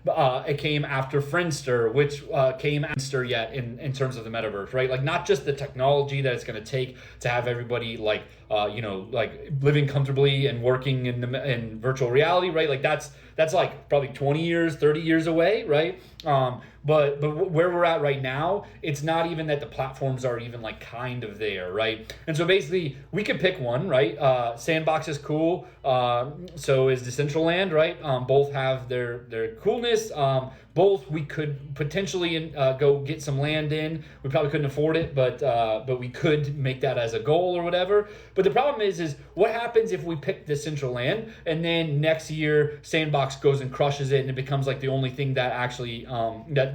it came after Friendster, which came after yet in terms of the metaverse, right? Like not just the technology that it's going to take to have everybody like like living comfortably and working in virtual reality, right? Like that's like probably 20 years, 30 years away, right? But where we're at right now, it's not even that the platforms are even like kind of there, right? And so basically, we could pick one, right? Sandbox is cool. So is Decentraland, right? Both have their coolness. Both we could potentially go get some land in. We probably couldn't afford it, but we could make that as a goal or whatever. But the problem is what happens if we pick Decentraland and then next year Sandbox goes and crushes it and it becomes like the only thing that actually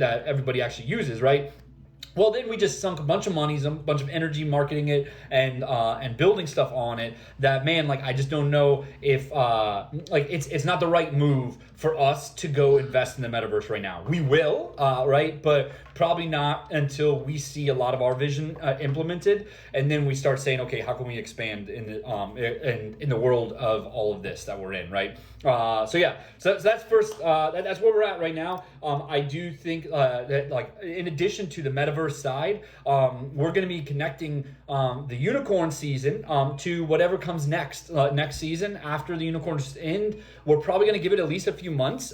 that everybody actually uses, right? Well, then we just sunk a bunch of money, a bunch of energy marketing it and building stuff on it. That man, like I just don't know if like it's not the right move for us to go invest in the metaverse right now. We will, right, but probably not until we see a lot of our vision implemented, and then we start saying, okay, how can we expand in the world of all of this that we're in, right? So yeah, so that's first. That's where we're at right now. I do think that like in addition to the metaverse side, we're going to be connecting the unicorn season to whatever comes next season after the unicorns end. We're probably going to give it at least a few months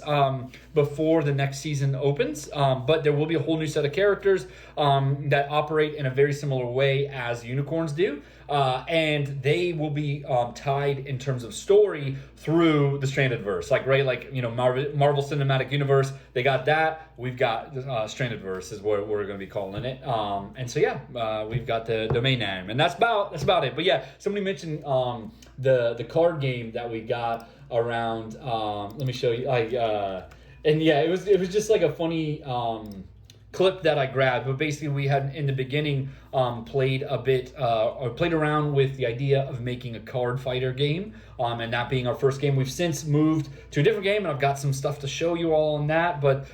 before the next season opens, but there will be a whole new set of characters that operate in a very similar way as unicorns do. And they will be tied in terms of story through the Stranded verse, like right, like Marvel Cinematic Universe. They got that. We've got Stranded verse is what we're going to be calling it. And so yeah, we've got the domain name, and that's about it. But yeah, somebody mentioned the card game that we got around. Let me show you. And yeah, it was just like a funny clip that I grabbed, but basically we had in the beginning played a bit or played around with the idea of making a card fighter game, and that being our first game. We've since moved to a different game, and I've got some stuff to show you all on that. But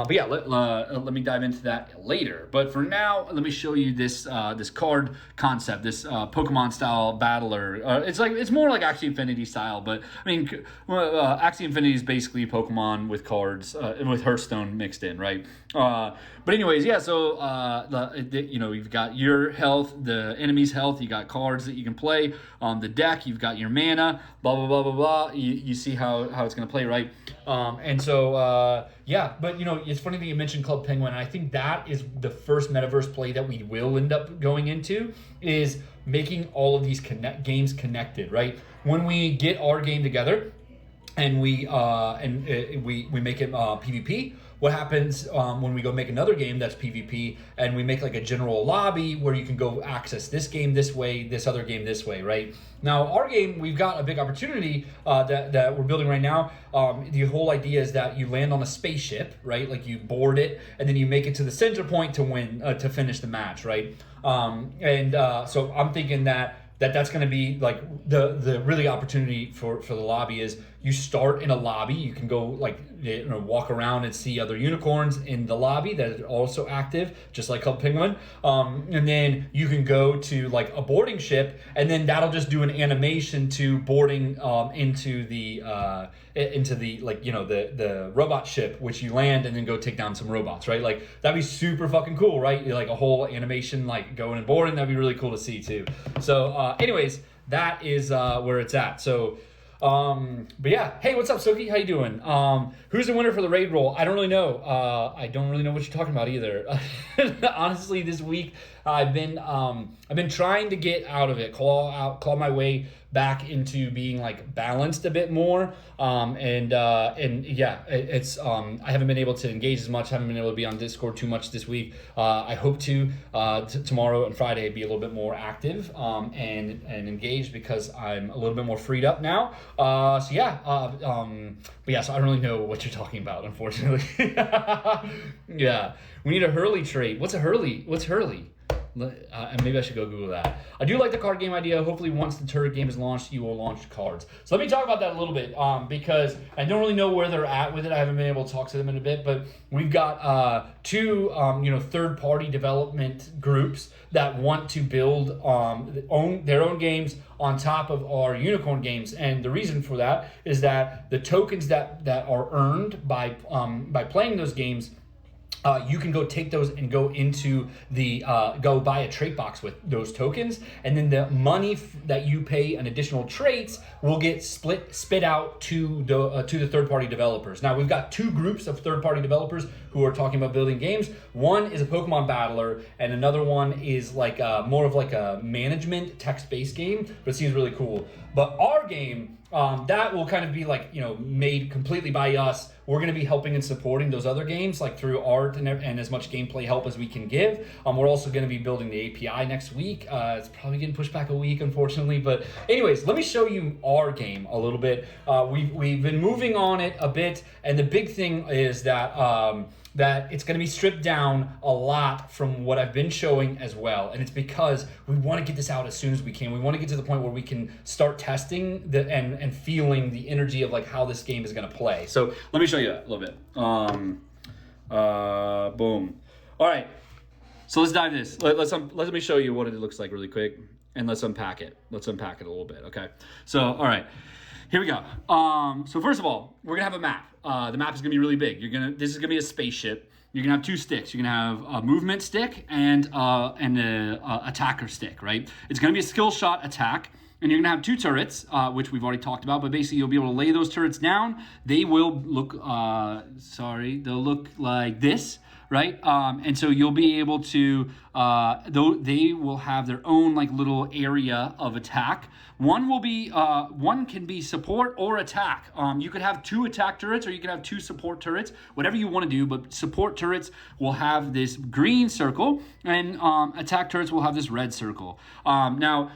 yeah, let me dive into that later. But for now, let me show you this this card concept, this Pokemon style battler. It's more like Axie Infinity style, but I mean, Axie Infinity is basically Pokemon with cards and with Hearthstone mixed in, right? But anyways, yeah. So you've got your health, the enemy's health. You got cards that you can play on the deck. You've got your mana. Blah blah blah blah blah. You see how it's gonna play, right? And so yeah. But it's funny that you mentioned Club Penguin. And I think that is the first metaverse play that we will end up going into, is making all of these games connected, right? When we get our game together and we make it PvP. What happens when we go make another game that's PvP and we make like a general lobby where you can go access this game this way, this other game this way, right? Now, our game, we've got a big opportunity that we're building right now. The whole idea is that you land on a spaceship, right? Like you board it and then you make it to the center point to win, to finish the match, right? So I'm thinking that's going to be like the really opportunity for the lobby is you start in a lobby. You can go like walk around and see other unicorns in the lobby that are also active, just like Club Penguin. And then you can go to like a boarding ship, and then that'll just do an animation to boarding into the like the robot ship, which you land and then go take down some robots, right? Like that'd be super fucking cool, right? Like a whole animation like going and boarding. That'd be really cool to see too. So anyways, that is where it's at. So but yeah, hey, what's up, Soki? How you doing? Who's the winner for the raid roll? I don't really know. I don't really know what you're talking about either. Honestly, this week I've been trying to get out of it, claw my way back into being like balanced a bit more. And yeah, it's I haven't been able to engage as much. Haven't been able to be on Discord too much this week. I hope to tomorrow and Friday be a little bit more active and engaged because I'm a little bit more freed up now. So yeah, but yeah, so I don't really know what you're talking about, unfortunately. Yeah, we need a Hurley trait. What's a Hurley? What's Hurley? And maybe I should go Google that. I do like the card game idea. Hopefully, once the turret game is launched, you will launch cards. So let me talk about that a little bit, because I don't really know where they're at with it. I haven't been able to talk to them in a bit, but we've got two, third-party development groups that want to build their own games on top of our Unicorn games, and the reason for that is that the tokens that are earned by playing those games. You can go take those and go into the go buy a trait box with those tokens, and then the money that you pay in additional traits will get spit out to the third-party developers. Now we've got two groups of third-party developers who are talking about building games. One is a Pokemon battler, and another one is like more of like a management text-based game, but it seems really cool. But our game, that will kind of be like, made completely by us. We're going to be helping and supporting those other games, like through art and as much gameplay help as we can give. We're also going to be building the API next week. It's probably getting pushed back a week, unfortunately. But anyways, let me show you our game a little bit. We've been moving on it a bit, and the big thing is that that it's going to be stripped down a lot from what I've been showing as well. And it's because we want to get this out as soon as we can. We want to get to the point where we can start testing and feeling the energy of like how this game is going to play. So let me show you that a little bit. Boom. All right. So let's dive this. Let me show you what it looks like really quick, and let's unpack it. Let's unpack it a little bit. Okay. So, all right. Here we go. So first of all, we're gonna have a map. The map is gonna be really big. This is gonna be a spaceship. You're gonna have two sticks. You're gonna have a movement stick and an attacker stick, right? It's gonna be a skill shot attack, and you're gonna have two turrets, which we've already talked about. But basically, you'll be able to lay those turrets down. They will look, they'll look like this, right? And so you'll be able to, they will have their own like little area of attack. One can be support or attack. You could have two attack turrets, or you could have two support turrets, whatever you want to do. But support turrets will have this green circle, and attack turrets will have this red circle. Now,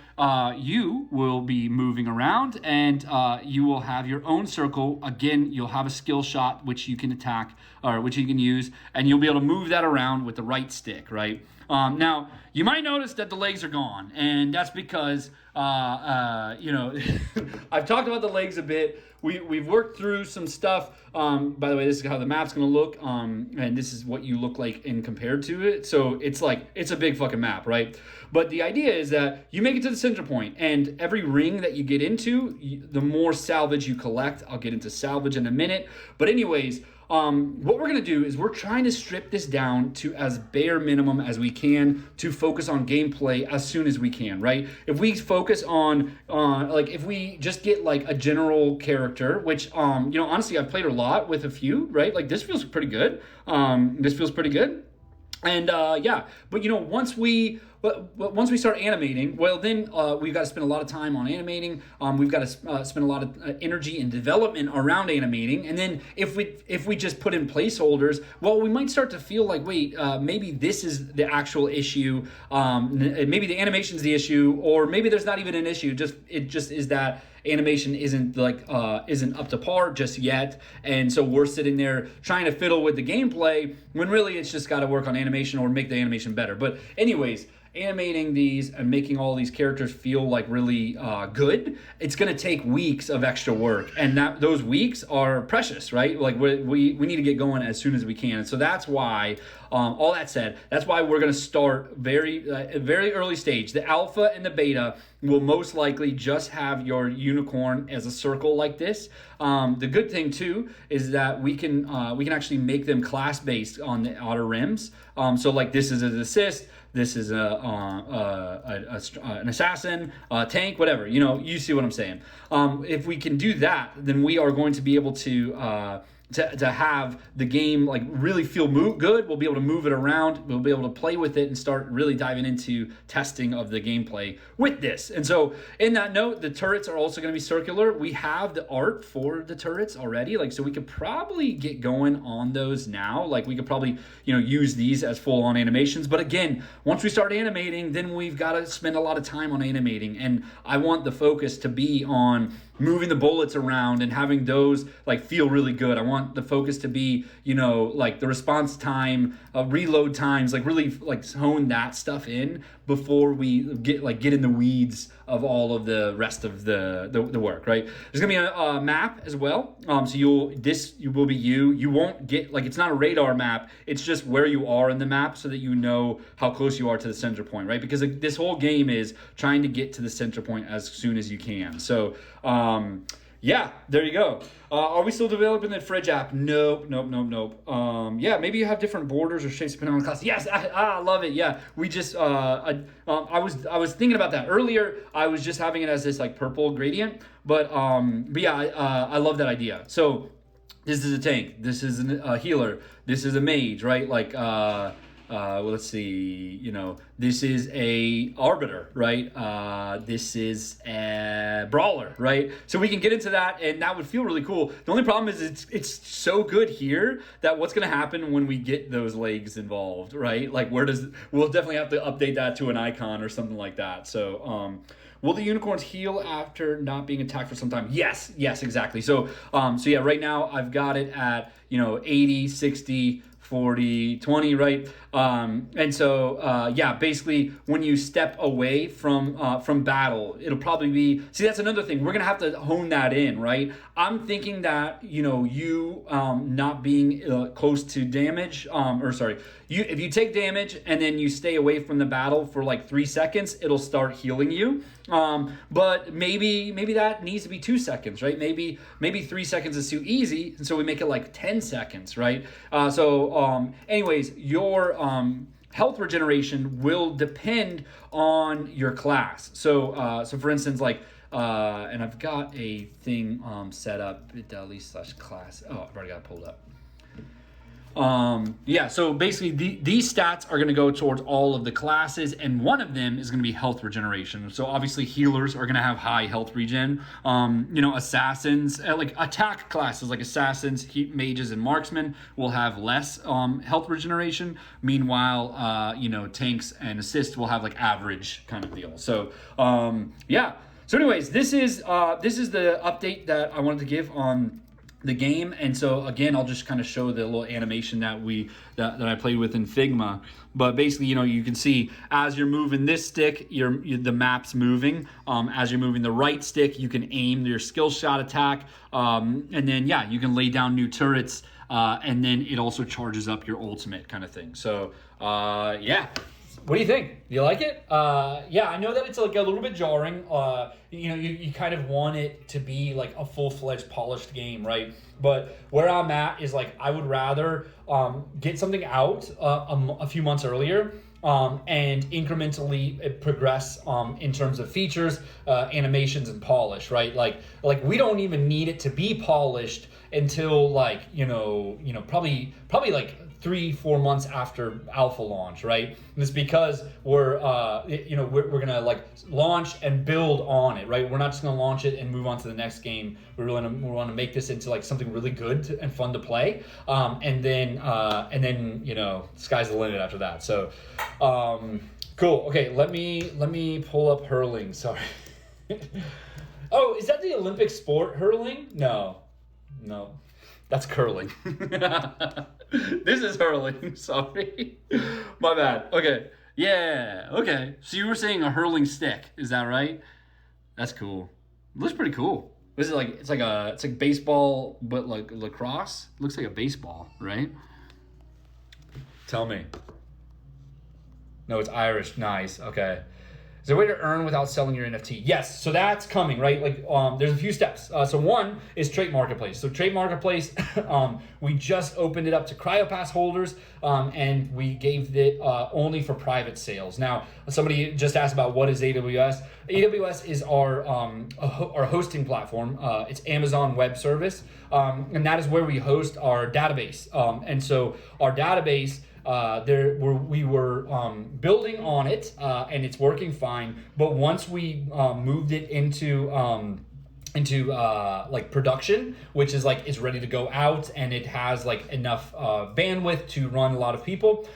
you will be moving around, and you will have your own circle. Again, you'll have a skill shot which you can attack, or which you can use, and you'll be able to move that around with the right stick, right? Now, you might notice that the legs are gone, and that's because, I've talked about the legs a bit. We've worked through some stuff. By the way, this is how the map's going to look, and this is what you look like in compared to it. So it's a big fucking map, right? But the idea is that you make it to the center point, and every ring that you get into, the more salvage you collect. I'll get into salvage in a minute. But anyways, what we're going to do is we're trying to strip this down to as bare minimum as we can to focus on gameplay as soon as we can, right? If we focus on, if we just get like a general character, which, honestly, I've played a lot with a few, right? Like this feels pretty good. And but once we start animating, well, then we've got to spend a lot of time on animating. We've got to spend a lot of energy and development around animating. And then if we just put in placeholders, well, we might start to feel like, wait, maybe this is the actual issue. Maybe the animation's the issue, or maybe there's not even an issue. It just is that animation isn't up to par just yet, and so we're sitting there trying to fiddle with the gameplay when really it's just got to work on animation or make the animation better. But anyways, animating these and making all these characters feel like really good, it's going to take weeks of extra work, and those weeks are precious, right? Like we need to get going as soon as we can. So that's why, all that said, that's why we're going to start very early stage. The alpha and the beta will most likely just have your unicorn as a circle like this. The good thing too is that we can actually make them class based on the outer rims. So like this is an assist, this is an assassin, tank, whatever. You see what I'm saying. If we can do that, then we are going to be able to have the game like really feel good. We'll be able to move it around. We'll be able to play with it and start really diving into testing of the gameplay with this. And so in that note, the turrets are also going to be circular. We have the art for the turrets already. So we could probably get going on those now. We could probably, use these as full on animations. But again, once we start animating, then we've got to spend a lot of time on animating. And I want the focus to be on moving the bullets around and having those like feel really good. I want the focus to be, like the response time, reload times, like really like hone that stuff in before we get in the weeds of all of the rest of the work, right? There's gonna be a map as well. So you will be you won't get, like, it's not a radar map, it's just where you are in the map so that you know how close you are to the center point, right? Because this whole game is trying to get to the center point as soon as you can. So yeah, there you go. Are we still developing the Fridge app? Nope. Yeah, maybe you have different borders or shapes depending on the class. Yes, I love it. Yeah, we just I was thinking about that earlier. I was just having it as this like purple gradient, but yeah, I love that idea. So this is a tank. This is a healer. This is a mage, right? Like well, let's see, this is a arbiter, right? This is a brawler, right? So we can get into that, and that would feel really cool. The only problem is it's so good here that what's going to happen when we get those legs involved, right? Like we'll definitely have to update that to an icon or something like that. So, will the unicorns heal after not being attacked for some time? Yes, exactly. So yeah, right now I've got it at, 80, 60, 40, 20, right? And so, yeah, basically when you step away from battle, it'll probably be, see, that's another thing. We're going to have to hone that in, right? I'm thinking that, you not being close to damage, if you take damage and then you stay away from the battle for like 3 seconds, it'll start healing you. But maybe that needs to be 2 seconds, right? Maybe 3 seconds is too easy, and so we make it like 10 seconds, right? Anyways, your health regeneration will depend on your class. So for instance, like, and I've got a thing set up, bit.ly/class. Oh, I've already got it pulled up. Yeah, so basically these stats are going to go towards all of the classes, and one of them is going to be health regeneration. So obviously healers are going to have high health regen. Assassins, like attack classes like assassins, mages, and marksmen will have less health regeneration. Meanwhile, tanks and assists will have like average kind of deal. So yeah. So anyways, this is the update that I wanted to give on the game. And so again, I'll just kind of show the little animation that I played with in Figma. But basically, you can see as you're moving this stick, the map's moving. As you're moving the right stick, you can aim your skill shot attack, and then yeah, you can lay down new turrets, and then it also charges up your ultimate kind of thing. So yeah. What do you think? Do you like it? Yeah, I know that it's like a little bit jarring. You kind of want it to be like a full-fledged polished game, right? But where I'm at is like I would rather get something out a few months earlier and incrementally progress in terms of features, animations, and polish, right? Like we don't even need it to be polished until like probably like 3-4 months after alpha launch, right? And it's because we're gonna like launch and build on it, right? We're not just gonna launch it and move on to the next game. We want to make this into like something really good and fun to play, and then sky's the limit after that. So cool. Okay, let me pull up hurling. Sorry. Oh, is that the Olympic sport, hurling? No. That's curling. This is hurling. Sorry. My bad. Okay. Yeah. Okay. So you were saying a hurling stick. Is that right? That's cool. It looks pretty cool. This is like, it's like baseball, but like lacrosse. It looks like a baseball, right? Tell me. No, it's Irish. Nice. Okay. Is there a way to earn without selling your NFT? Yes, so that's coming, right? Like, there's a few steps. So one is Trait Marketplace. So Trait Marketplace, we just opened it up to CryoPass holders, and we gave it only for private sales. Now, somebody just asked about what is AWS. AWS is our hosting platform. It's Amazon Web Service, and that is where we host our database. And so our database, we were building on it, and it's working fine. But once we moved it into like production, which is like it's ready to go out and it has like enough bandwidth to run a lot of people,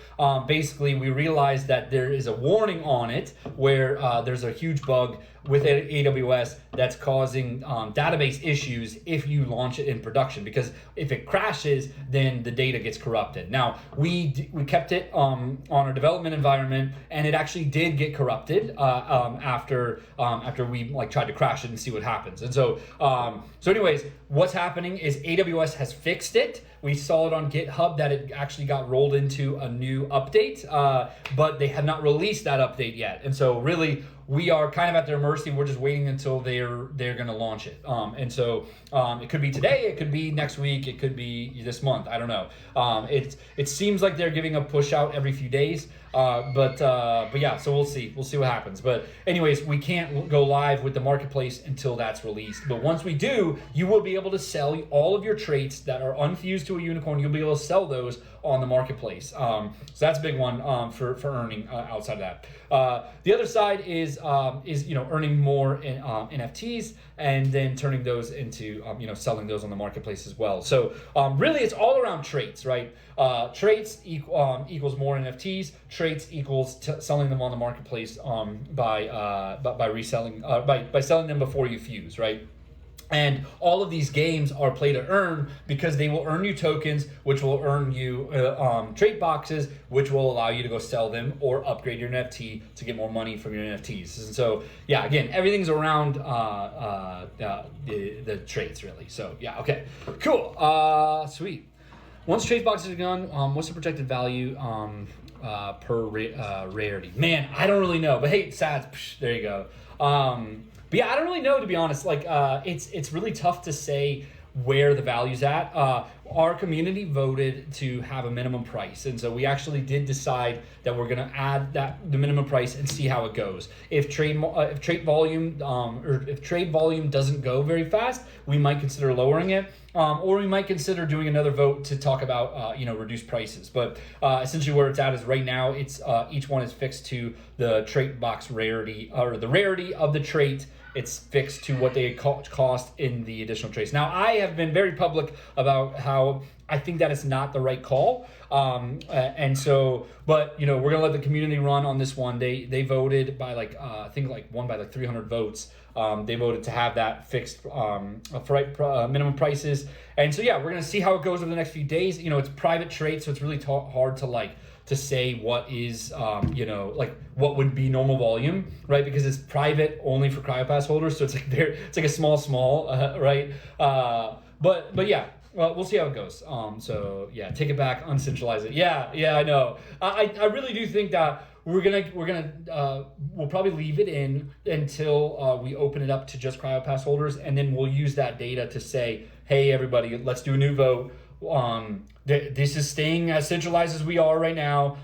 basically we realized that there is a warning on it where there's a huge bug with AWS that's causing database issues if you launch it in production, because if it crashes, then the data gets corrupted. Now, we kept it on our development environment, and it actually did get corrupted after we like tried to crash it and see what happens. And so anyways, what's happening is AWS has fixed it. We saw it on GitHub that it actually got rolled into a new update, but they have not released that update yet. And so really, we are kind of at their mercy. We're just waiting until they're going to launch it. And so it could be today, it could be next week, it could be this month. I don't know. It seems like they're giving a push out every few days. But yeah, so we'll see what happens. But anyways, we can't go live with the marketplace until that's released. But once we do, you will be able to sell all of your traits that are unfused to a unicorn. You'll be able to sell those on the marketplace. So that's a big one for earning outside of that. The other side is earning more in NFTs and then turning those into selling those on the marketplace as well. So really, it's all around traits, right? Traits equals more NFTs. Traits equals selling them on the marketplace by reselling by selling them before you fuse, right? And all of these games are play to earn because they will earn you tokens, which will earn you trait boxes, which will allow you to go sell them or upgrade your NFT to get more money from your NFTs. And so, yeah, again, everything's around the traits, really. So, yeah, okay, cool, sweet. Once trait boxes are gone, what's the projected value per rarity? Man, I don't really know. But hey, Sads, there you go. But yeah, I don't really know, to be honest. Like, it's really tough to say where the value's at. Our community voted to have a minimum price, and so we actually did decide that we're gonna add the minimum price and see how it goes. If trade volume doesn't go very fast, we might consider lowering it, or we might consider doing another vote to talk about reduced prices. But essentially, where it's at is right now, it's each one is fixed to the trait box rarity, or the rarity of the trait. It's fixed to what they cost in the additional traits. Now, I have been very public about how I think that it's not the right call. And so, but we're gonna let the community run on this one. They voted by I think won by 300 votes. They voted to have that fixed minimum prices. And so, yeah, we're gonna see how it goes over the next few days. It's private trade, so it's really hard to say what is what would be normal volume, right? Because it's private only for CryoPass holders, so it's like a small, right? But yeah, we'll see how it goes. So yeah, take it back, uncentralize it. Yeah, I know. I really do think that we'll probably leave it in until we open it up to just CryoPass holders, and then we'll use that data to say, hey, everybody, let's do a new vote. This is staying as centralized as we are right now.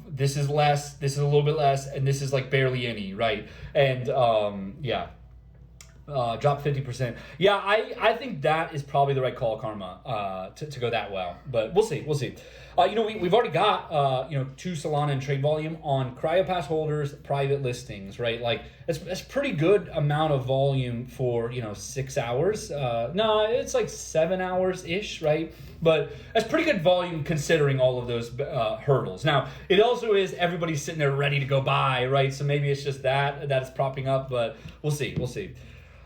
This is less, this is a little bit less, and this is barely any, right? And yeah. Drop 50%. Yeah, I think that is probably the right call, Karma, to go that well. But we'll see. We've already got 2 Solana and trade volume on CryoPass holders, private listings, right? It's pretty good amount of volume for 6 hours. No, it's 7 hours ish, right? But that's pretty good volume considering all of those hurdles. Now, it also is everybody's sitting there ready to go buy, right? So maybe it's just that is propping up, but we'll see.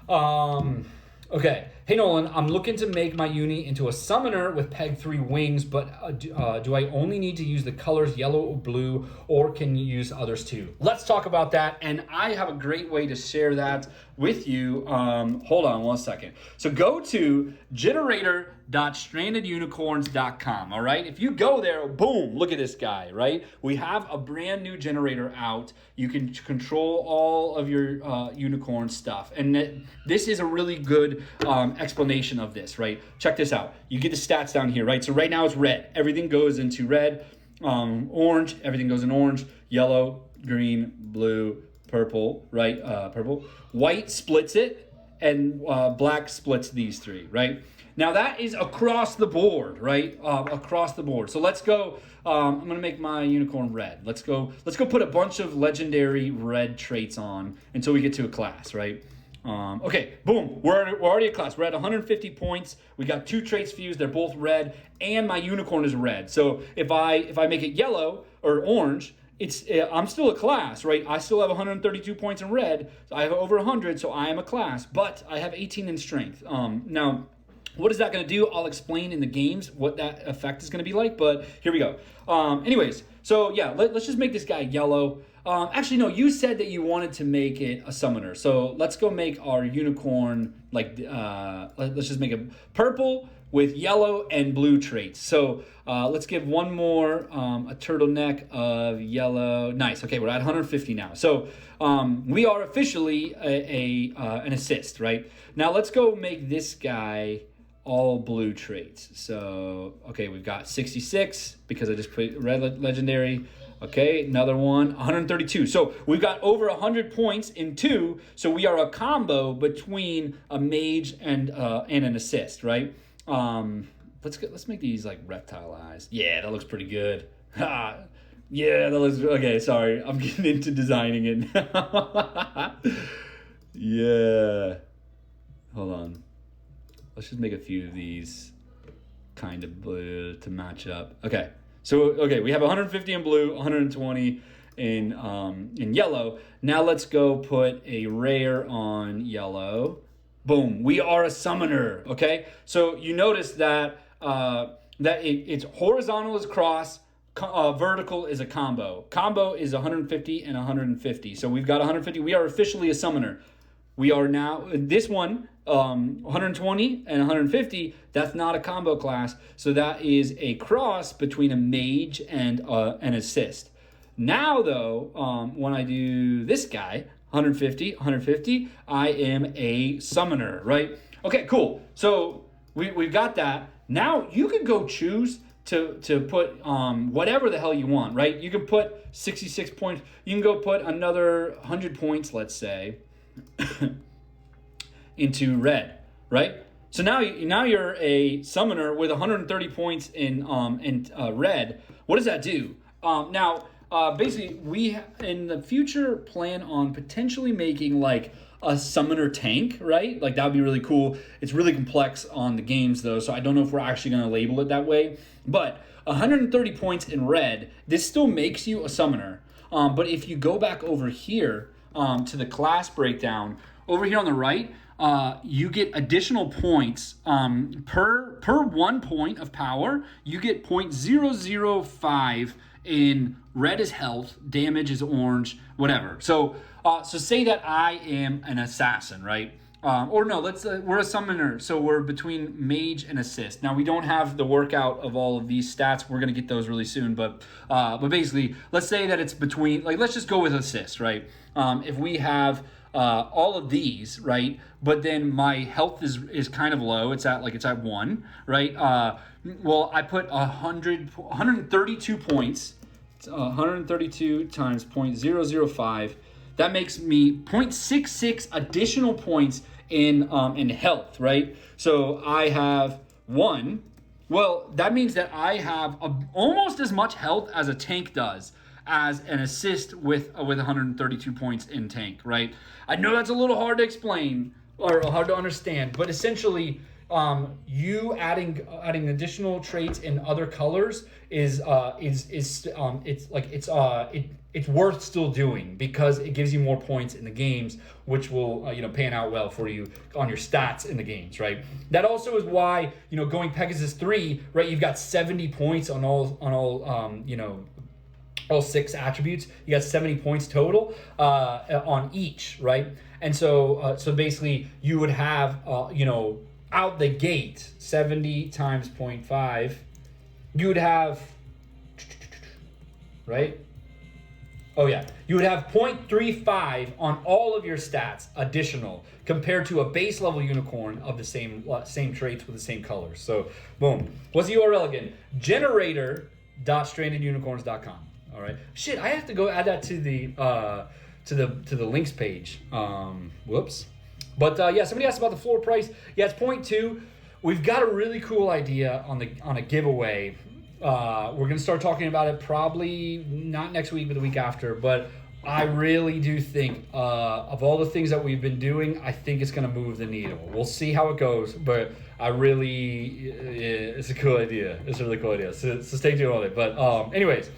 Okay. Hey, Nolan, I'm looking to make my uni into a summoner with Peg 3 wings, but do I only need to use the colors yellow or blue, or can you use others too? Let's talk about that, and I have a great way to share that with you. Hold on one second. So go to generator.strandedunicorns.com, all right? If you go there, boom, look at this guy, right? We have a brand new generator out. You can control all of your unicorn stuff, and this is a really good explanation of this, right? Check this out. You get the stats down here, right? So right now it's red. Everything goes into red. Orange, everything goes in orange. Yellow, green, blue, purple, right? Purple. White splits it, and black splits these three, right? Now that is across the board, right? Across the board. So let's go. I'm gonna make my unicorn red. Let's go put a bunch of legendary red traits on until we get to a class, right? Okay, boom, we're already at class. We're at 150 points. We got 2 traits fused. They're both red, and my unicorn is red. So if I make it yellow or orange, I'm still a class, right? I still have 132 points in red. So I have over 100, so I am a class, but I have 18 in strength. Now, what is that going to do? I'll explain in the games what that effect is going to be like, but here we go. Anyways, so yeah, let's just make this guy yellow. Actually, no, you said that you wanted to make it a summoner. So let's go make our unicorn, like, let's just make it purple with yellow and blue traits. So let's give one more, a turtleneck of yellow. Nice. Okay, we're at 150 now. So we are officially an assist, right? Now let's go make this guy all blue traits. So, okay, we've got 66 because I just put red legendary. Okay, another one, 132. So we've got over 100 points in 2. So we are a combo between a mage and an assist, right? Let's make these like reptile eyes. Yeah, that looks pretty good. Yeah, that looks okay. Sorry, I'm getting into designing it. Yeah, hold on. Let's just make a few of these kind of blue to match up. Okay. So, okay, we have 150 in blue, 120 in yellow. Now let's go put a rare on yellow. Boom, we are a summoner, okay? So you notice that it's horizontal is cross, vertical is a combo. Combo is 150 and 150. So we've got 150. We are officially a summoner. We are now, this one, 120 and 150, that's not a combo class. So that is a cross between a mage and an assist. Now, though, when I do this guy, 150, I am a summoner, right? Okay, cool. So we've got that. Now you can go choose to put whatever the hell you want, right? You can put 66 points. You can go put another 100 points, let's say, into red, right? So now you're a summoner with 130 points in red. What does that do? Basically, we in the future plan on potentially making like a summoner tank, right? Like that would be really cool. It's really complex on the games though, so I don't know if we're actually going to label it that way. But 130 points in red, this still makes you a summoner. But if you go back over here to the class breakdown, over here on the right, you get additional points per 1 point of power. You get 0.005 in red is health, damage is orange, whatever. So say that I am an assassin, right? Or no, we're a summoner, so we're between mage and assist. Now we don't have the workout of all of these stats. We're gonna get those really soon, but basically, let's say that it's between, like, let's just go with assist, right? If we have all of these, right? But then my health is kind of low. It's at 1, right? Well, I put 132 points. It's 132 times 0.005. That makes me 0.66 additional points in health, right? So I have 1. Well, that means that I have almost as much health as a tank does, as an assist with 132 points in tank, right? I know that's a little hard to explain or hard to understand, but essentially, you adding additional traits in other colors is it's worth still doing because it gives you more points in the games, which will pan out well for you on your stats in the games, right? That also is why going Pegasus 3, right? You've got 70 points on all 6 attributes. You got 70 points total on each, right? And so basically you would have out the gate 70 times 0.5, you would have, right? Oh yeah, you would have 0.35 on all of your stats additional compared to a base level unicorn of the same traits with the same colors. So boom. What's the URL again? Generator.strandedunicorns.com. All right. Shit, I have to go add that to the links page. Whoops. But somebody asked about the floor price. Yeah, it's 0.2. We've got a really cool idea on a giveaway. We're gonna start talking about it probably not next week, but the week after. But I really do think of all the things that we've been doing, I think it's going to move the needle. We'll see how it goes, but I really, it's a cool idea. It's a really cool idea. So stay tuned on it. But anyways,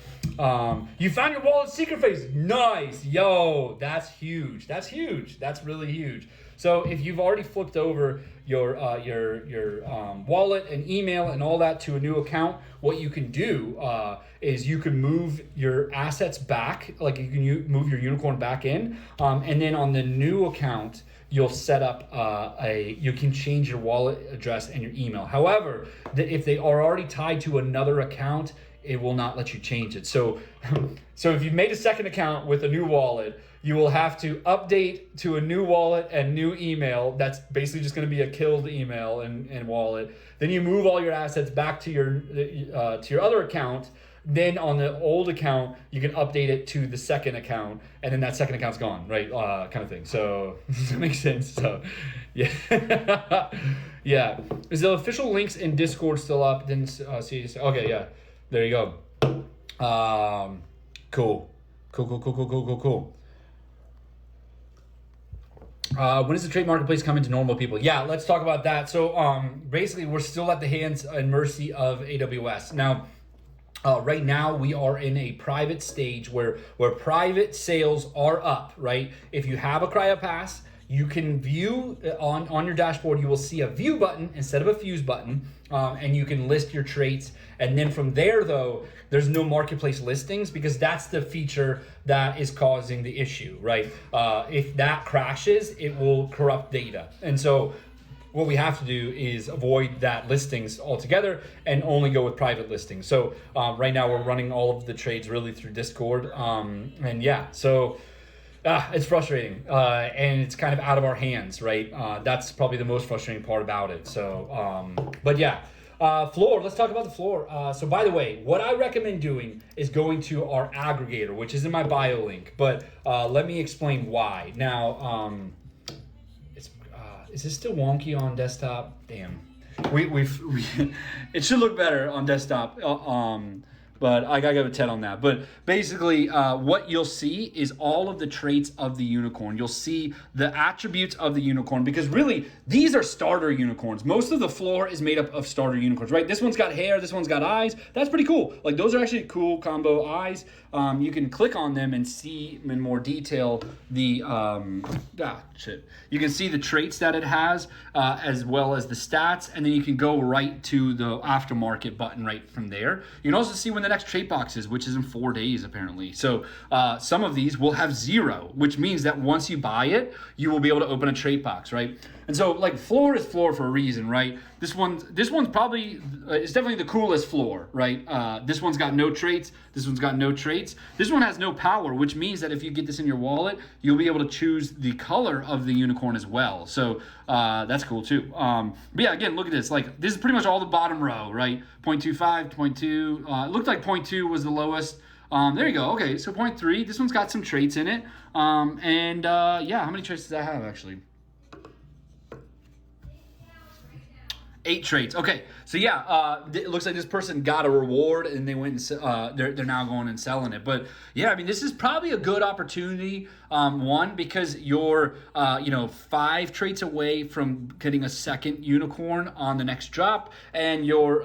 you found your wallet secret phrase. Nice. Yo, that's huge. That's huge. That's really huge. So if you've already flipped over your wallet and email and all that to a new account, what you can do is you can move your assets back, like you can move your unicorn back in, and then on the new account, you'll set up you can change your wallet address and your email. However, if they are already tied to another account, it will not let you change it. So if you've made a second account with a new wallet, you will have to update to a new wallet and new email. That's basically just going to be a killed email and wallet. Then you move all your assets back to your other account. Then on the old account, you can update it to the second account, and then that second account's gone, right? Kind of thing. So does that make sense? So yeah, yeah. Is the official links in Discord still up? Then see. Okay, yeah. There you go. Cool. When does the trade marketplace come into normal people? Yeah, let's talk about that. So basically, we're still at the hands and mercy of AWS. Now, right now, we are in a private stage where private sales are up, right? If you have a CryoPass, you can view on your dashboard, you will see a view button instead of a fuse button, and you can list your traits. And then from there, though, there's no marketplace listings because that's the feature that is causing the issue, right? If that crashes, it will corrupt data. And so what we have to do is avoid that listings altogether and only go with private listings. So right now we're running all of the trades really through Discord. And yeah, so it's frustrating and it's kind of out of our hands, right? That's probably the most frustrating part about it. So, but yeah. Floor, let's talk about the floor. So by the way, what I recommend doing is going to our aggregator, which is in my bio link, but let me explain why. Now, is this still wonky on desktop? Damn. It should look better on desktop. But I gotta give a 10 on that. But basically, what you'll see is all of the traits of the unicorn. You'll see the attributes of the unicorn because really, these are starter unicorns. Most of the floor is made up of starter unicorns, right? This one's got hair, this one's got eyes. That's pretty cool. Like those are actually cool combo eyes. You can click on them and see in more detail the, You can see the traits that it has as well as the stats. And then you can go right to the aftermarket button right from there. You can also see when the next trait box is, which is in 4 days apparently. So some of these will have 0, which means that once you buy it, you will be able to open a trait box, right? And so like floor is floor for a reason, right? This one's probably, it's definitely the coolest floor, right? This one's got no traits. This one's got no traits. This one has no power, which means that if you get this in your wallet, you'll be able to choose the color of the unicorn as well. So that's cool too. But yeah, again, look at this. Like this is pretty much all the bottom row, right? 0.25, 0.2. It looked like 0.2 was the lowest. There you go. Okay, so 0.3. This one's got some traits in it. Yeah, how many traits does that have actually? 8 traits. Okay, so yeah, it looks like this person got a reward and they went and they're now going and selling it. But yeah, I mean, this is probably a good opportunity. One, because you're 5 traits away from getting a second unicorn on the next drop, and you're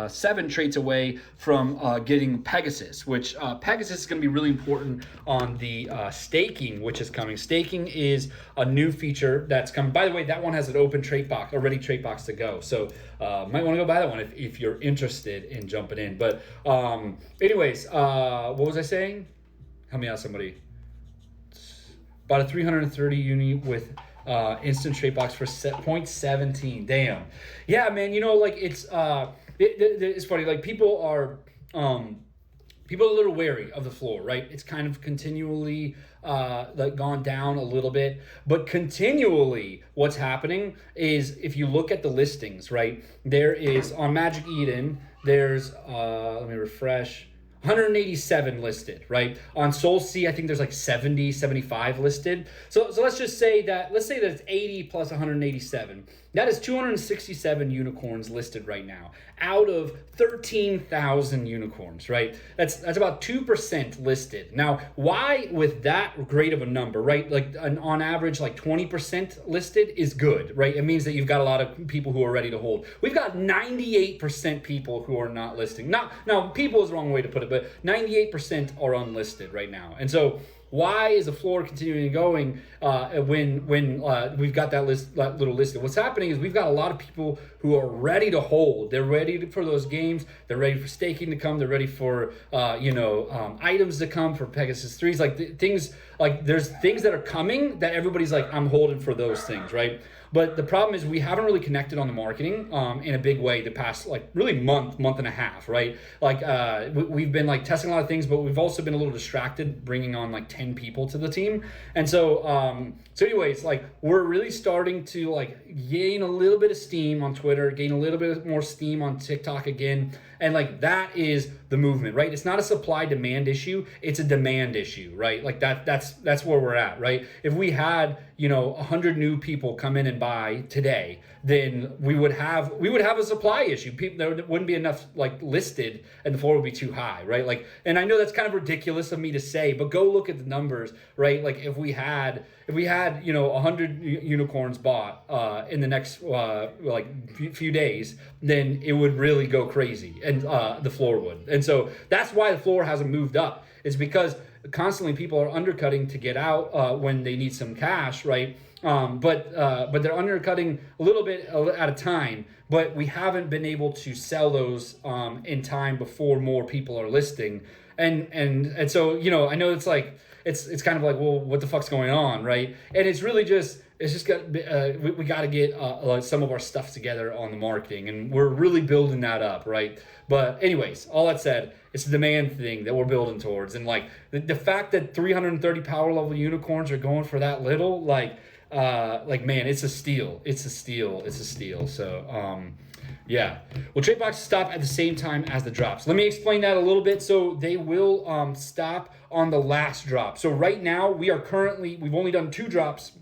7 traits away from getting Pegasus, which Pegasus is going to be really important on the staking, which is coming. Staking is a new feature that's coming. By the way, that one has an open trait box, a ready trait box to go. So might want to go buy that one if you're interested in jumping in. But anyways, what was I saying? Help me out, somebody. About a 330 uni with instant trait box for 0.17. Damn. Yeah, man. Like it's funny. Like people are a little wary of the floor, right? It's kind of continually like gone down a little bit, but continually what's happening is if you look at the listings, right? There is on Magic Eden, there's let me refresh. 187 listed, right? On SolSea, I think there's like 70, 75 listed. So let's say that it's 80 plus 187. That is 267 unicorns listed right now out of 13,000 unicorns, right? That's about 2% listed. Now, why with that great of a number, right? Like on average, like 20% listed is good, right? It means that you've got a lot of people who are ready to hold. We've got 98% people who are not listing. Now, people is the wrong way to put it, but 98% are unlisted right now. And so why is the floor continuing going when we've got that little listed? What's happening is we've got a lot of people who are ready to hold. They're ready for those games. They're ready for staking to come. They're ready for items to come for Pegasus 3s. There's things that are coming that everybody's like, I'm holding for those things, right? But the problem is we haven't really connected on the marketing in a big way the past really month and a half, right? We've been testing a lot of things, but we've also been a little distracted bringing on 10 people to the team. And so anyways, we're really starting to gain a little bit of steam on Twitter, gain a little bit more steam on TikTok again. And that is the movement, right? It's not a supply demand issue, it's a demand issue, right? That's where we're at, right? If we had 100 new people come in and buy today, then we would have a supply issue. There wouldn't be enough listed, and the floor would be too high, right? And I know that's kind of ridiculous of me to say, but go look at the numbers, right? If we had 100 unicorns bought in the next few days, then it would really go crazy, and the floor would. And so that's why the floor hasn't moved up. It's because constantly people are undercutting to get out when they need some cash, right? But they're undercutting a little bit at a time, but we haven't been able to sell those in time before more people are listing. And so, I know it's kind of well, what the fuck's going on, right? And it's really just we got to get some of our stuff together on the marketing, and we're really building that up, right? But anyways, all that said, it's a demand thing that we're building towards, and the fact that 330 power level unicorns are going for that little, man, it's a steal. It's a steal. So yeah. Well, trade boxes stop at the same time as the drops. Let me explain that a little bit. So they will stop on the last drop. So right now we've only done 2 drops.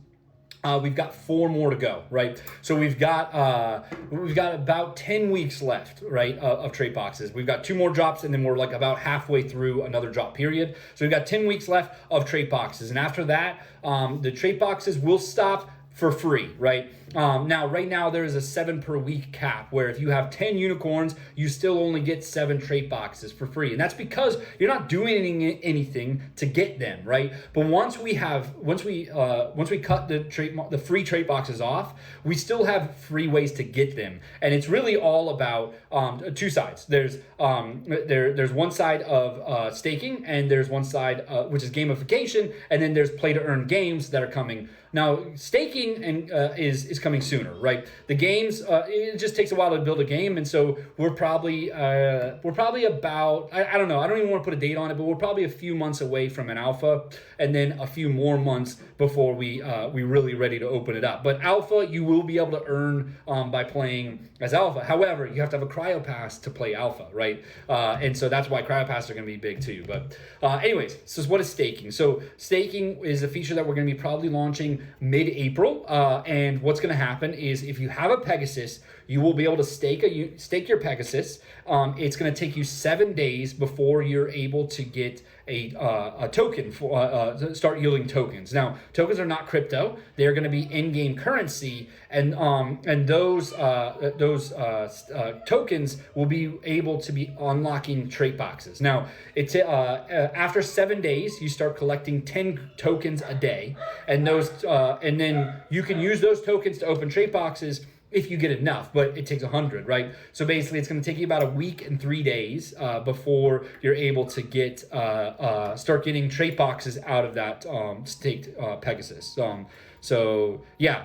We've got 4 more to go, right? So we've got about 10 weeks left, right, of trade boxes. We've got 2 more drops, and then we're about halfway through another drop period. So we've got 10 weeks left of trade boxes, and after that, the trade boxes will stop for free, right? Right now there is a 7 per week cap where if you have 10 unicorns, you still only get 7 trait boxes for free. And that's because you're not doing anything to get them, right? But once we cut the free trait boxes off, we still have free ways to get them. And it's really all about 2 sides. There's one side of staking, and there's one side which is gamification, and then there's play to earn games that are coming. Now, staking is coming sooner, right? The games, it just takes a while to build a game, and so we're probably about, I don't know, I don't even want to put a date on it, but we're probably a few months away from an alpha, and then a few more months before we really ready to open it up. But alpha, you will be able to earn by playing as alpha. However, you have to have a cryo pass to play alpha, right? And so that's why cryo passes are going to be big too. But anyways, so what is staking? So staking is a feature that we're going to be probably launching mid-April, and what's going to happen is if you have a Pegasus, you will be able to stake your Pegasus. It's going to take you 7 days before you're able to get a token for start yielding tokens. Now, tokens are not crypto; they are going to be in-game currency, and those tokens will be able to be unlocking trait boxes. Now, it's after 7 days, you start collecting 10 tokens a day, and then you can use those tokens to open trait boxes if you get enough, but it takes 100, right? So basically, it's going to take you about a week and 3 days before you're able to get start getting trait boxes out of that staked Pegasus. So yeah,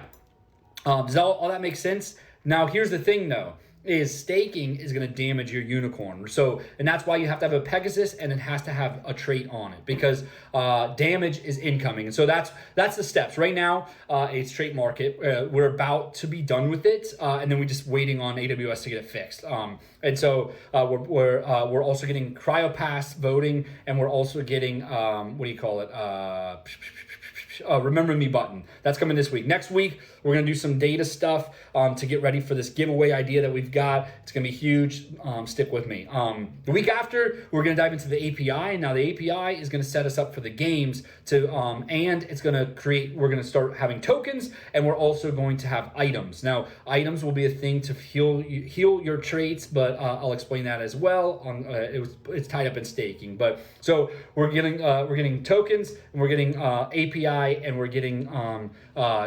does all that make sense? Now, here's the thing, though. Is staking is going to damage your unicorn. And that's why you have to have a Pegasus, and it has to have a trait on it, because damage is incoming. And so that's the steps. Right now, it's trait market. We're about to be done with it, and then we're just waiting on AWS to get it fixed. And so we're also getting CryoPass voting, and we're also getting Remember Me button. That's coming this week. Next week, we're going to do some data stuff to get ready for this giveaway idea that we've got. It's going to be huge. Stick with me. The week after, we're going to dive into the API. Now, the API is going to set us up for the games and it's going to we're going to start having tokens, and we're also going to have items. Now, items will be a thing to heal your traits, but I'll explain that as well. It's tied up in staking, but so we're getting tokens, and we're getting API, and we're getting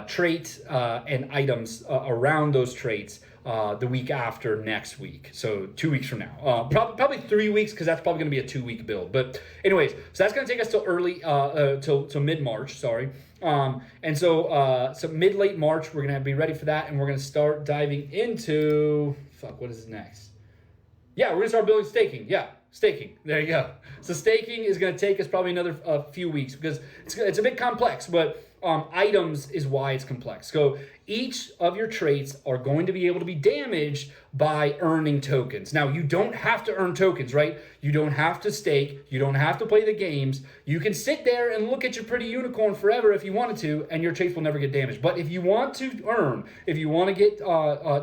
trait and items around those traits the week after next week. So 2 weeks from now, probably 3 weeks, because that's probably going to be a 2-week build. But anyways, so that's going to take us till till mid-March. Sorry. And so mid-late March, we're going to be ready for that, and we're going to start diving into what is next? Yeah, we're going to start building staking. Yeah, staking. There you go. So staking is going to take us probably another few weeks, because it's a bit complex, but items is why it's complex. So each of your traits are going to be able to be damaged by earning tokens. Now, you don't have to earn tokens, right? You don't have to stake. You don't have to play the games. You can sit there and look at your pretty unicorn forever if you wanted to, and your traits will never get damaged. But if you want to if you want to get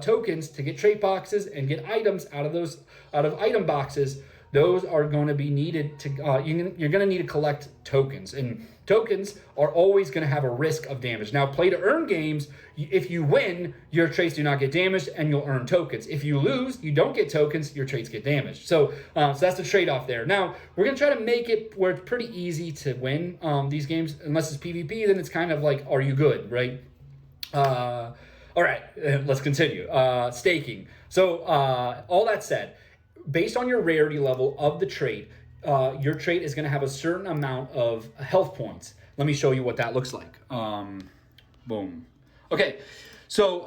tokens to get trait boxes and get items out of item boxes, those are going to be needed to, you're going to need to collect tokens. And tokens are always going to have a risk of damage. Now, play to earn games, if you win, your traits do not get damaged and you'll earn tokens. If you lose, you don't get tokens, your traits get damaged. So that's the trade-off there. Now, we're going to try to make it where it's pretty easy to win these games. Unless it's PvP, then it's kind of like, are you good, right? All right, let's continue. Staking. So all that said, based on your rarity level of the trait, your trait is going to have a certain amount of health points. Let me show you what that looks like. Boom. Okay, so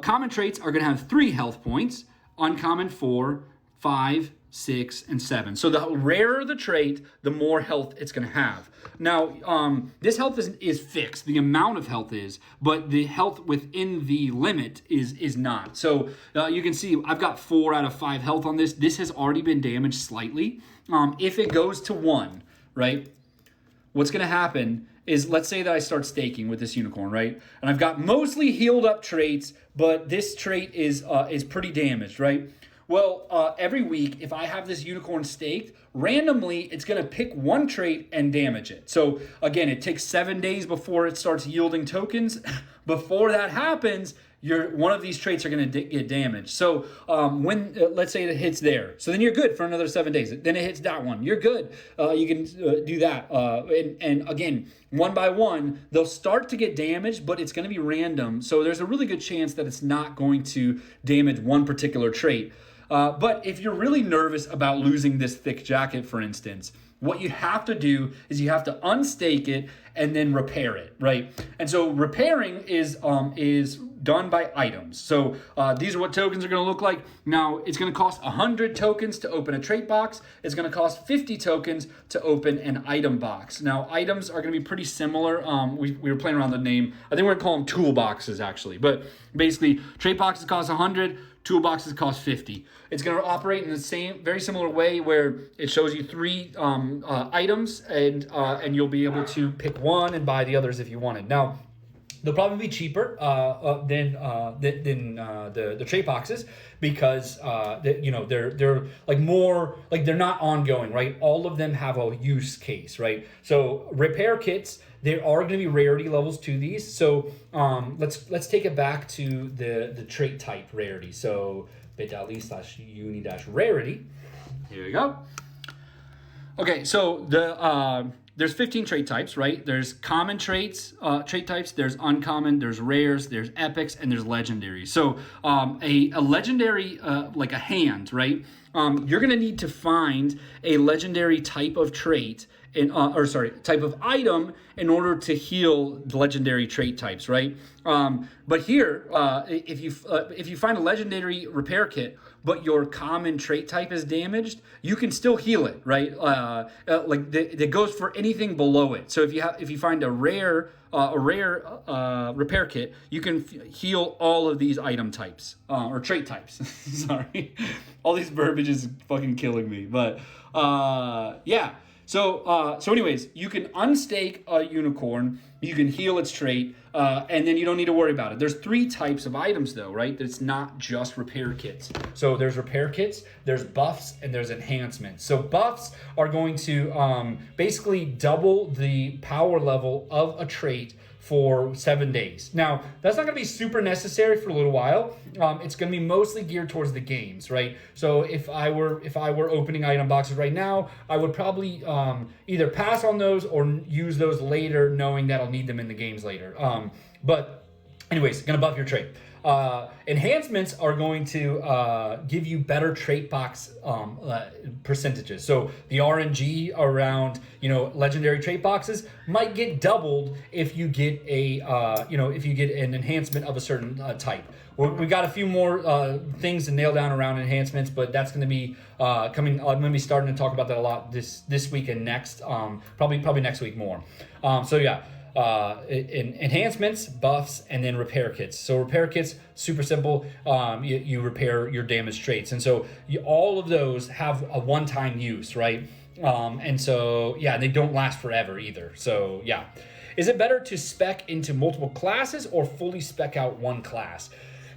common traits are going to have 3 health points, uncommon 4, 5, 6, and 7. So the rarer the trait, the more health it's going to have. Now, this health is fixed. The amount of health is, but the health within the limit is not. So you can see I've got 4 out of 5 health on this. This has already been damaged slightly. If it goes to 1, right, what's going to happen is, let's say that I start staking with this unicorn, right? And I've got mostly healed up traits, but this trait is pretty damaged, right? Well, every week, if I have this unicorn staked, randomly, it's going to pick one trait and damage it. So again, it takes 7 days before it starts yielding tokens. Before that happens, one of these traits are going to get damaged. So when let's say it hits there, so then you're good for another 7 days. Then it hits that one, you're good. You can do that, and again, one by one, they'll start to get damaged, but it's going to be random. So there's a really good chance that it's not going to damage one particular trait. But if you're really nervous about losing this thick jacket, for instance, what you have to do is you have to unstake it and then repair it, right? And so repairing is done by items. So these are what tokens are going to look like. Now, it's going to cost 100 tokens to open a trait box. It's going to cost 50 tokens to open an item box. Now, items are going to be pretty similar. We were playing around the name. I think we're going to call them toolboxes, actually. But basically, trait boxes cost 100. Toolboxes cost 50. It's going to operate in the very similar way, where it shows you 3 items, and you'll be able to pick one and buy the others if you wanted. Now, they'll probably be cheaper than the trait boxes, because they're like more like, they're not ongoing, right? All of them have a use case, right? So repair kits, there are going to be rarity levels to these. So let's take it back to the trait type rarity. So bit.ly/uni-rarity. Here we go. Okay, so there's 15 trait types, right? There's common traits, trait types. There's uncommon. There's rares. There's epics, and there's legendary. So a legendary, like a hand, right? You're gonna need to find a legendary type of trait, type of item, in order to heal the legendary trait types, right? But here, if you find a legendary repair kit, but your common trait type is damaged, you can still heal it, right? That goes for anything below it. So if you find a rare repair kit, you can heal all of these item types or trait types. Sorry, all these verbiage is fucking killing me. But yeah. So anyways, you can unstake a unicorn, you can heal its trait, and then you don't need to worry about it. There's 3 types of items though, right? It's not just repair kits. So there's repair kits, there's buffs, and there's enhancements. So buffs are going to basically double the power level of a trait for 7 days. Now, that's not going to be super necessary for a little while. It's going to be mostly geared towards the games, right? So if I were opening item boxes right now, I would probably either pass on those or use those later, knowing that I'll need them in the games later. But anyways, going to buff your trait. Enhancements are going to give you better trait box percentages. So the RNG around legendary trait boxes might get doubled if you get if you get an enhancement of a certain type. We've got a few more things to nail down around enhancements, but that's going to be coming. I'm going to be starting to talk about that a lot this week and next. Probably next week more. So yeah. Enhancements, buffs, and then repair kits. So repair kits, super simple. You repair your damaged traits, and so all of those have a one-time use, right? And so yeah, they don't last forever either. So yeah, is it better to spec into multiple classes or fully spec out one class?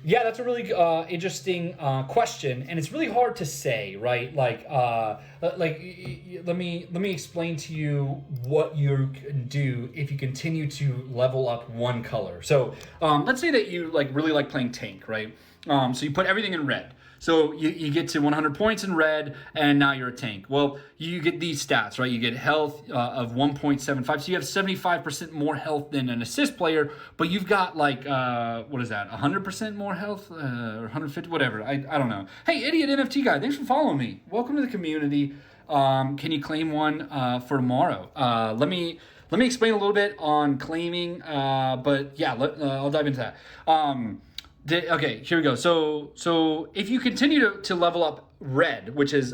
Yeah, that's a really interesting question, and it's really hard to say, right? Let me explain to you what you can do if you continue to level up one color. So let's say that you really like playing tank, right? So you put everything in red. So you get to 100 points in red, and now you're a tank. Well, you get these stats, right? You get health of 1.75, so you have 75% more health than an assist player, but you've got what is that, 100% more health, or 150, whatever. I don't know. Hey, Idiot NFT Guy, thanks for following me. Welcome to the community. Can you claim one for tomorrow? Let me explain a little bit on claiming, but yeah, I'll dive into that. Okay, here we go. So if you continue to level up red, which is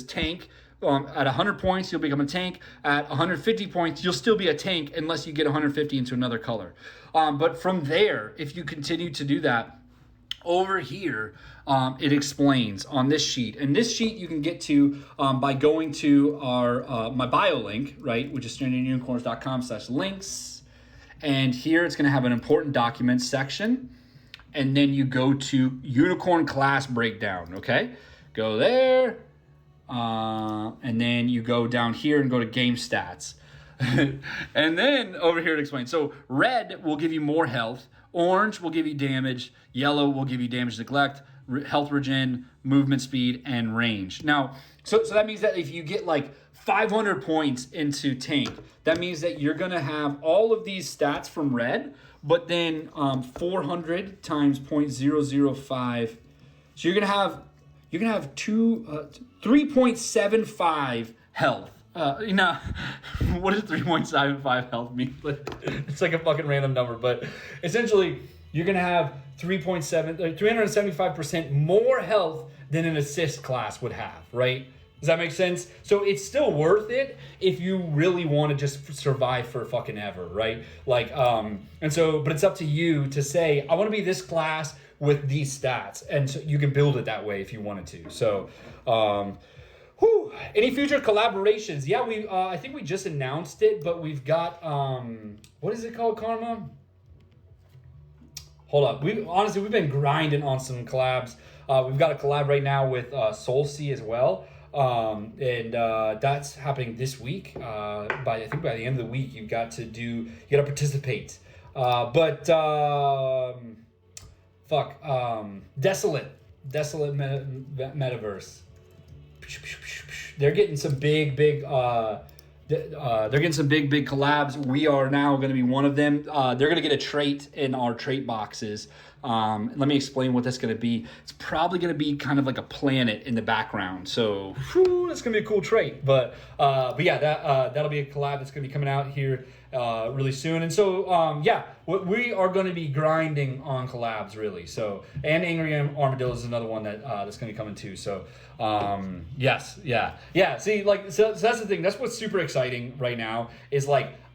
tank, at 100 points you'll become a tank. At 150 points you'll still be a tank unless you get 150 into another color. But from there, if you continue to do that, over here it explains on this sheet, and this sheet you can get to by going to our my bio link, right, which is strandedunicorns.com/links, and here it's going to have an important documents section. And then you go to unicorn class breakdown, okay? Go there, and then you go down here and go to game stats. And then over here it explains. So red will give you more health, orange will give you damage, yellow will give you damage neglect, health regen, movement speed, and range. Now, so that means that if you get 500 points into tank, that means that you're gonna have all of these stats from red, but then 400 times 0.005. So you're gonna have 3.75 health. What does 3.75 health mean? It's like a fucking random number, but essentially you're gonna have 375% more health than an assist class would have, right? Does that make sense? So it's still worth it if you really want to just survive for fucking ever, right? But it's up to you to say, I want to be this class with these stats, and so you can build it that way if you wanted to. So, any future collaborations? Yeah, I think we just announced it, but we've got what is it called, Karma? Hold up. We've been grinding on some collabs. We've got a collab right now with Soulsea as well. And that's happening this week. I think by the end of the week, you got to participate. Desolate Metaverse. They're getting some big collabs. We are now going to be one of them. They're going to get a trait in our trait boxes. Let me explain what that's going to be. It's probably going to be kind of like a planet in the background. So that's going to be a cool trait. But yeah, that'll be a collab that's going to be coming out here really soon. And so we are going to be grinding on collabs really. So, and Angry Armadillo is another one that's going to be coming too. So yes, yeah. See, so that's the thing. That's what's super exciting right now is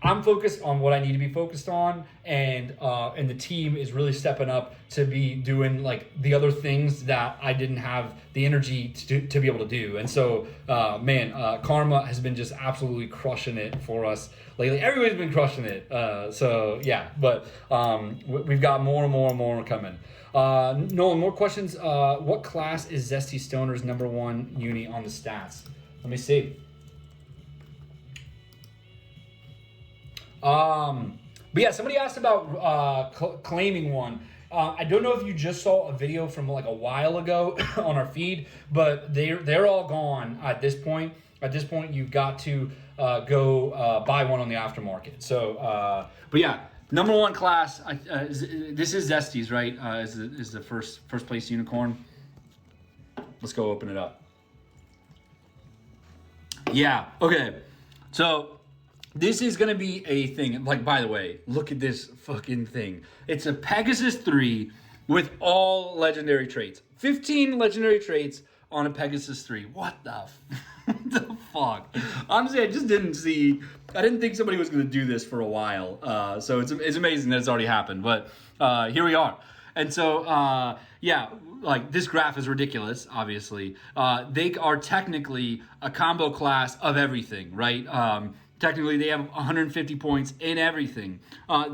I'm focused on what I need to be focused on, and the team is really stepping up to be doing like the other things that I didn't have the energy to be able to do. And so, Karma has been just absolutely crushing it for us lately. Everybody's been crushing it. So yeah, but we've got more and more and more coming. Nolan, more questions. What class is Zesty Stoner's #1 uni on the stats? Let me see. But yeah, somebody asked about claiming one. I don't know if you just saw a video from like a while ago on our feed, but they're all gone at this point. At this point, you've got to go buy one on the aftermarket. So, but yeah, #1 class. This is Zesty's, right? Is the first place unicorn. Let's go open it up. Yeah. Okay. So this is going to be a thing. Like, by the way, look at this fucking thing. It's a Pegasus 3 with all legendary traits. 15 legendary traits on a Pegasus 3. What the fuck? Honestly, I didn't think somebody was going to do this for a while. So it's amazing that it's already happened. But here we are. And so, yeah, like this graph is ridiculous, obviously. They are technically a combo class of everything, right? Technically, they have 150 points in everything. Now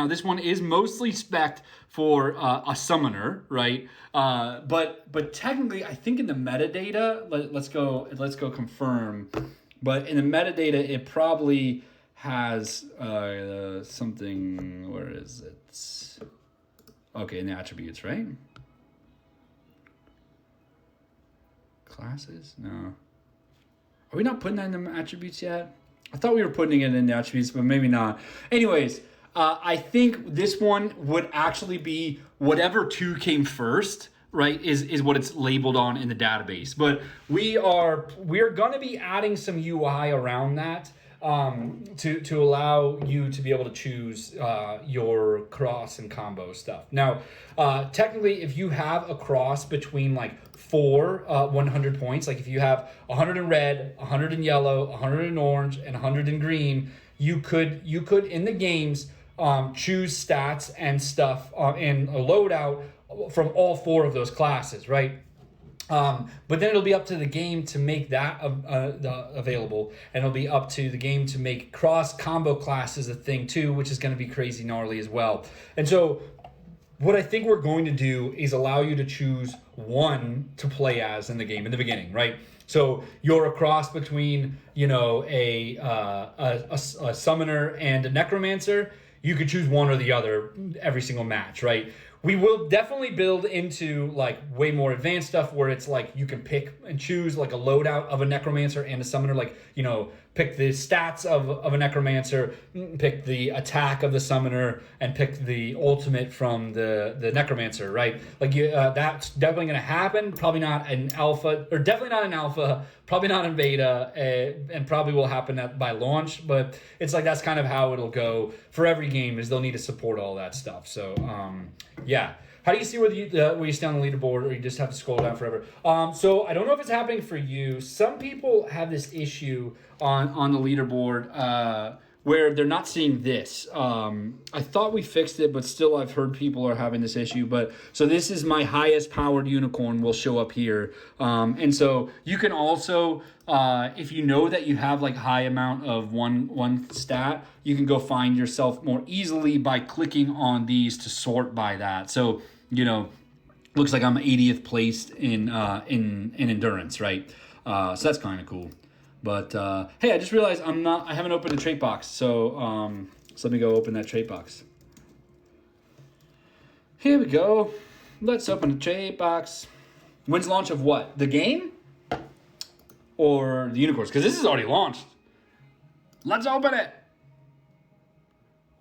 this one is mostly spec'd for a summoner, right? But technically, I think in the metadata, let's go confirm. But in the metadata, it probably has something. Where is it? Okay, in the attributes, right? Classes? No. Are we not putting that in the attributes yet? I thought we were putting it in the attributes, but maybe not. Anyways, I think this one would actually be whatever 2 came first, right, is what it's labeled on in the database. But we are going to be adding some UI around that to allow you to be able to choose your cross and combo stuff. Now, technically, if you have a cross between like 4 100 points, like if you have 100 in red, 100 in yellow, 100 in orange, and 100 in green, you could in the games choose stats and stuff in a loadout from all 4 of those classes, right? But then it'll be up to the game to make that available, and it'll be up to the game to make cross combo classes a thing too, which is going to be crazy gnarly as well. And so what I think we're going to do is allow you to choose one to play as in the game in the beginning, right? So you're a cross between, a summoner and a necromancer. You could choose one or the other every single match, right? We will definitely build into like way more advanced stuff where it's like you can pick and choose like a loadout of a necromancer and a summoner, like, pick the stats of a necromancer, pick the attack of the summoner, and pick the ultimate from the necromancer, right? Like that's definitely going to happen. Probably not in alpha, or definitely not in alpha, probably not in beta, and probably will happen by launch. But it's like that's kind of how it'll go for every game, is they'll need to support all that stuff. So yeah. How do you see where you stay on the leaderboard, or you just have to scroll down forever? So I don't know if it's happening for you. Some people have this issue on the leaderboard where they're not seeing this. I thought we fixed it, but still I've heard people are having this issue. But so this is my highest powered unicorn will show up here. And so you can also, if you know that you have like high amount of one stat, you can go find yourself more easily by clicking on these to sort by that. So, looks like I'm 80th placed in endurance, right? So that's kind of cool. But hey, I just realized I haven't opened a trait box. So let me go open that trait box. Here we go. Let's open the trait box. When's launch of what? The game? Or the unicorns? Because this is already launched. Let's open it.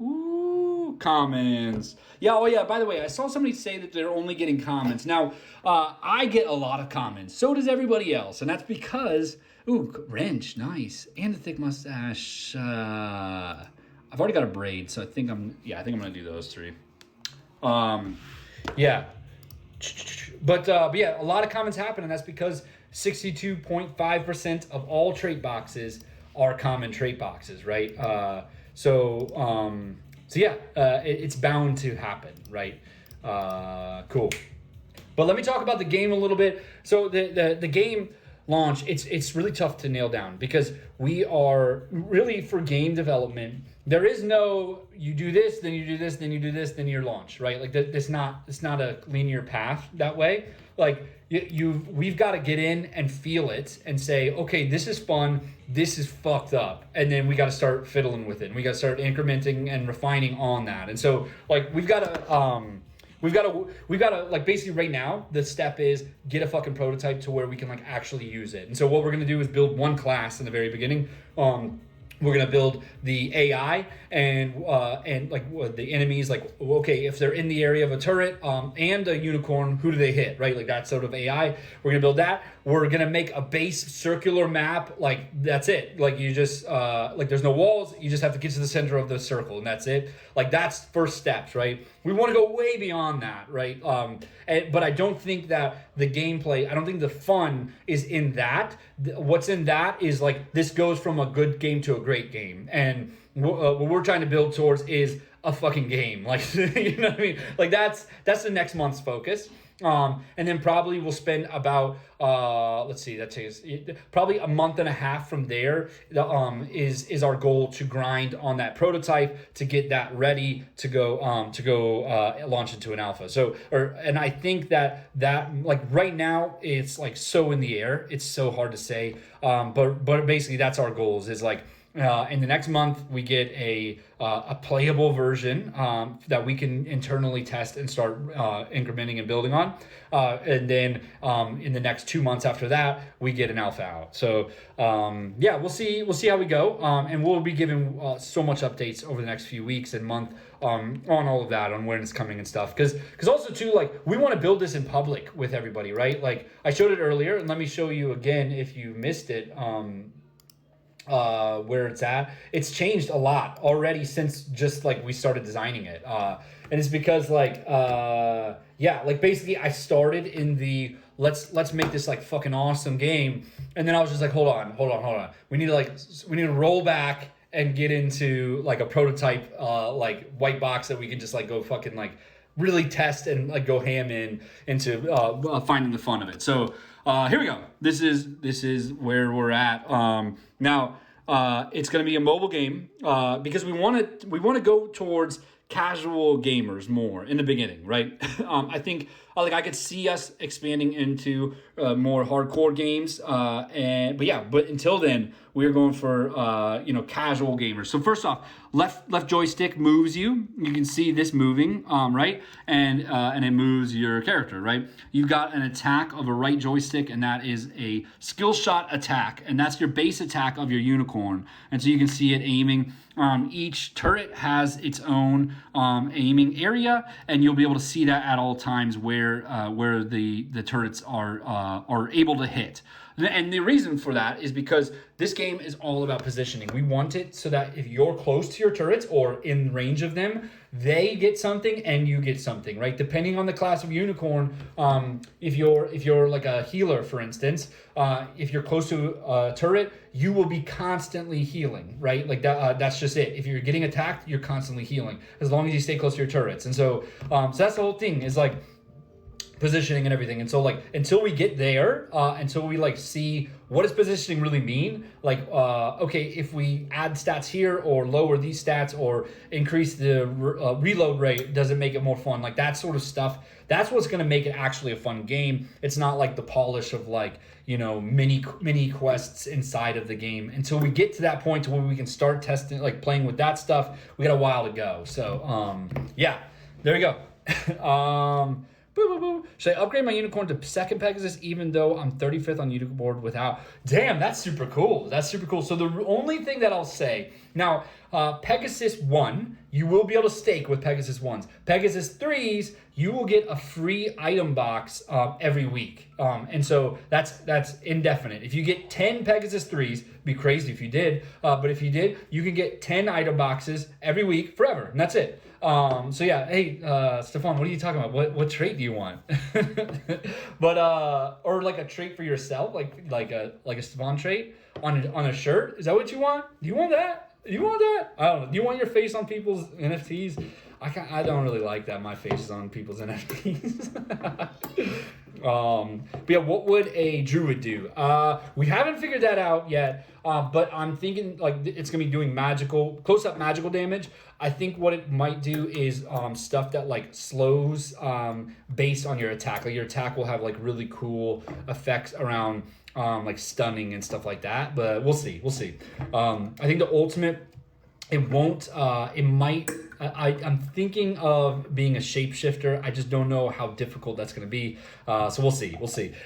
Ooh, comments. Yeah, oh yeah, by the way, I saw somebody say that they're only getting comments. Now, I get a lot of comments. So does everybody else. And that's because, ooh, wrench, nice. And a thick mustache. I've already got a braid, so I think I'm going to do those 3. Yeah. But yeah, a lot of comments happen, and that's because 62.5% of all trait boxes our common trait boxes, right? So yeah, it's bound to happen, right? Cool. But let me talk about the game a little bit. So the game launch, it's really tough to nail down because we are really, for game development, there is no you do this, then you do this, then you do this, then your launch, right? Like it's not a linear path that way. Like we've got to get in and feel it and say, okay, this is fun, this is fucked up, and then we got to start fiddling with it. And we got to start incrementing and refining on that. And so like we've got to like basically right now the step is get a fucking prototype to where we can like actually use it. And so what we're gonna do is build one class in the very beginning. We're gonna build the AI and like the enemies. Like, okay, if they're in the area of a turret and a unicorn, who do they hit? Right, like that sort of AI. We're gonna build that. We're gonna make a base circular map. Like that's it. Like you just like there's no walls. You just have to get to the center of the circle, and that's it. Like that's first steps, right? We want to go way beyond that, right? But I don't think that the gameplay, I don't think the fun is in that. What's in that is like this goes from a good game to a great game, and what we're trying to build towards is a fucking game. Like you know what I mean? Like that's the next month's focus. And then probably we'll spend about let's see, that takes probably a month and a half from there. Is our goal to grind on that prototype to get that ready to go launch into an alpha. And I think that like right now it's like so in the air. It's so hard to say. But basically that's our goals is like. In the next month, we get a playable version that we can internally test and start incrementing and building on. And then in the next 2 months after that, we get an alpha out. So yeah, we'll see how we go. And we'll be giving so much updates over the next few weeks and month on all of that, on when it's coming and stuff. Because also too, like we want to build this in public with everybody, right? Like I showed it earlier, and let me show you again if you missed it. Where it's at, it's changed a lot already since just like we started designing it, and it's because like yeah, like basically I started in the let's make this like fucking awesome game, and then I was just like hold on, we need to roll back and get into like a prototype like white box that we can just like go fucking like really test and like go ham into finding the fun of it. So here we go. This is where we're at. Now it's going to be a mobile game because we want to go towards casual gamers more in the beginning, right? I think like I could see us expanding into more hardcore games, but until then we're going for casual gamers. So first off, left joystick moves you. You can see this moving, right? And it moves your character, right? You've got an attack of a right joystick, and that is a skill shot attack, and that's your base attack of your unicorn. And so you can see it aiming. Each turret has its own aiming area, and you'll be able to see that at all times where the turrets are able to hit. And the reason for that is because this game is all about positioning. We want it so that if you're close to your turrets or in range of them, they get something and you get something, right? Depending on the class of unicorn, if you're like a healer, for instance, if you're close to a turret, you will be constantly healing, right? Like that. That's just it. If you're getting attacked, you're constantly healing as long as you stay close to your turrets. And so that's the whole thing. Is like positioning and everything. And so like until we get there, until we like see what does positioning really mean, like okay, if we add stats here or lower these stats or increase the reload rate, does it make it more fun? Like that sort of stuff. That's what's going to make it actually a fun game. It's not like the polish of like mini quests inside of the game. Until we get to that point to where we can start testing, like playing with that stuff, we got a while to go. So yeah, there we go. Boo, boo, boo. Should I upgrade my unicorn to second Pegasus even though I'm 35th on unicorn board without? Damn, that's super cool. So the only thing that I'll say now, Pegasus 1 you will be able to stake with Pegasus 1s. Pegasus 3s, you will get a free item box every week. And so that's indefinite. If you get 10 Pegasus 3s, it'd be crazy if you did. But if you did, you can get 10 item boxes every week forever. And that's it. So yeah, hey, Stefan, what are you talking about? What trait do you want? But or like a trait for yourself, like a Stefan trait on a shirt? Is that what you want? Do you want that? You want that? I don't know. Do you want your face on people's NFTs? I don't really like that. My face is on people's NFTs. But yeah, what would a druid do? We haven't figured that out yet. But I'm thinking like it's gonna be doing close-up magical damage. I think what it might do is stuff that like slows based on your attack. Like your attack will have like really cool effects around like stunning and stuff like that. But we'll see. I think the ultimate, it won't. It might. I'm thinking of being a shapeshifter. I just don't know how difficult that's going to be. So we'll see.